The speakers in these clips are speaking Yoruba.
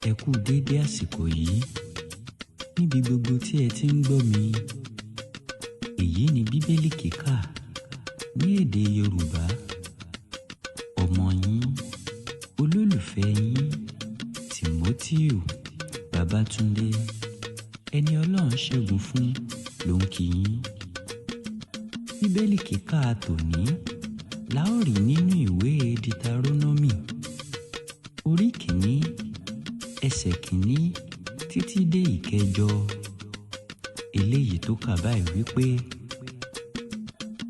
Ẹ kú déédé àsìkò yìí níbi gbogbo tí ẹ ti ń gbọ́ mi. Èyí ni Bíbélì kíkà ní èdè Yorùbá. Ọmọ yín, olólùfẹ́ yín, Tìmótíù Babátúndé, ẹni Ọlọ́run ṣẹ́gun fún ló ń kí yín. Bíbélì kíkà tòní la ó rí nínú ìwé Deuteronomy orí kìíní ẹsẹ̀ kìíní títí dé ìkẹjọ. Eléyìí tó kà báyìí wípé,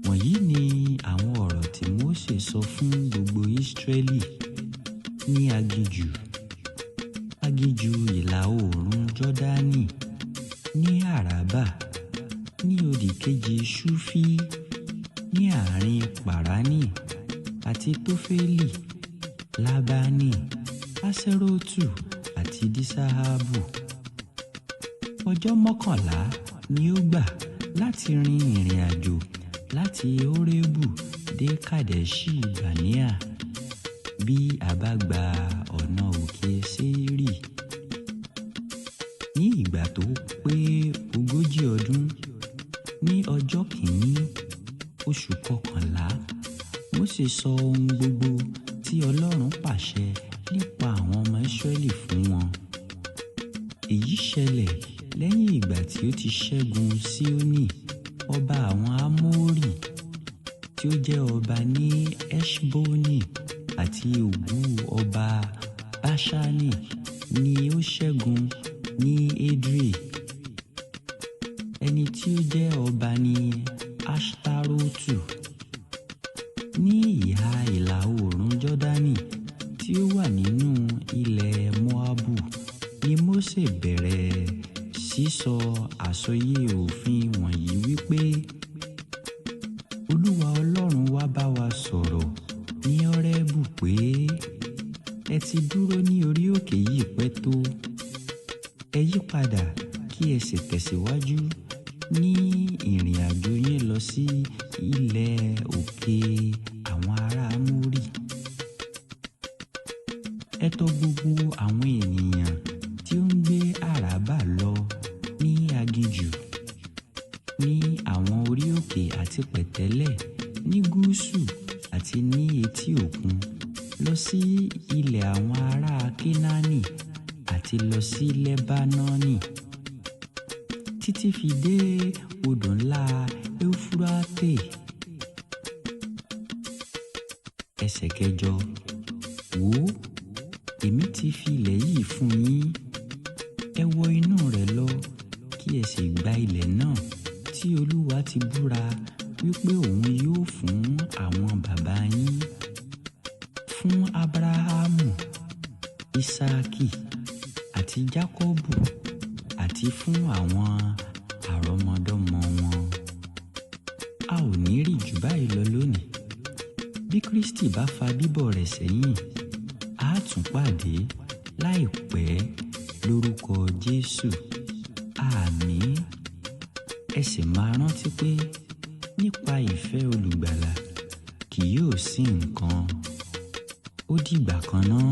wọ̀nyí ni àwọn ọ̀rọ̀ tí Mósè sọ fún gbogbo Ísírẹ́lì ní aginjù ìlà oòrùn Jọ́dánì, ní Àrábà, ní òdìkejì Ṣúfì, ní àárín Pàránì àti Tófélì, Lábánì, Aṣerótù àti Dísáhábù. Ọjọ́ 11 ni ó gbà láti rin ìrìn àjò láti Horebu dé Kàdẹ́ṣì Bàníà bí a bá gba ọ̀nà òkè Séírì. Ní ìgbà tó pé 40 ọdún, ní ọjọ́ kìíní oṣù 11, Mósè sọ ohun gbogbo tí Ọlọ́run pàṣẹ nípa àwọn ọmọ Ísírẹ́lì fún wọn. Èyí ṣẹlẹ̀ lẹ́yìn ìgbà tí ó ti ṣẹ́gun Síónì ọba àwọn Ámórì, tí ó jẹ́ ọba ní Eṣbónì, àti Ògù ọba Báṣánì ni ó ṣẹ́gun ní Édrei. Ẹni tí ó jẹ́ ọba ní Aṣtarótù. Ní ìhà ìlà oòrùn Jọ́dánì tí ó wà nínú ilẹ̀ Móábù ni Mósè bẹ̀rẹ̀ sísọ àsọyé òfin wọ̀nyí wípé, Olúwa Ọlọ́run wa bá wa sọ̀rọ̀ ní Horébù pé, ẹ ti dúró ní orí òkè yìí pẹ́ tó. Ẹ yí padà kí ẹ sì tẹ̀síwájú ní ìrìn àjò yín lọ sí ilẹ̀ òkè àwọn ará Ámórì. Ẹ tọ̀ gbogbo àwọn ènìyàn tí ó ń gbé Àrábà lọ ní aginjù, ní àwọn orí òkè àti pẹ̀tẹ́lẹ̀, ní gúúsù àti ní etí òkun, lọ sí ilẹ̀ àwọn ará Kénáánì àti lọ sí Lẹ́bánọ́nì, títí fi dé odò ńlá Éufúrátè. Ẹsẹ̀ kẹjọ. Wò ó, èmi ti fi ilẹ̀ yìí fún yín. Ẹ wọ inú rẹ̀ lọ kí ẹ sì gba ilẹ̀ náà tí Olúwa ti búra wípé òun yóò fún àwọn bàbá yín, fún Ábúráhámù, Ísákì àti Jákọ́bù, àti fún àwọn àrọ́mọdọ́mọ wọn. A ò ní rí jù báyìí lọ lónìí. Bí Kristi bá fa bíbọ̀ rẹ̀ sẹ́yìn, a tún pàdé láìpẹ́ lórúkọ Jésù. Àmín. Ẹ sì máa rántí pé nípa ìfẹ́ Olùgbàlà kì yóò sí nǹkan. Ó dìgbà kan náà.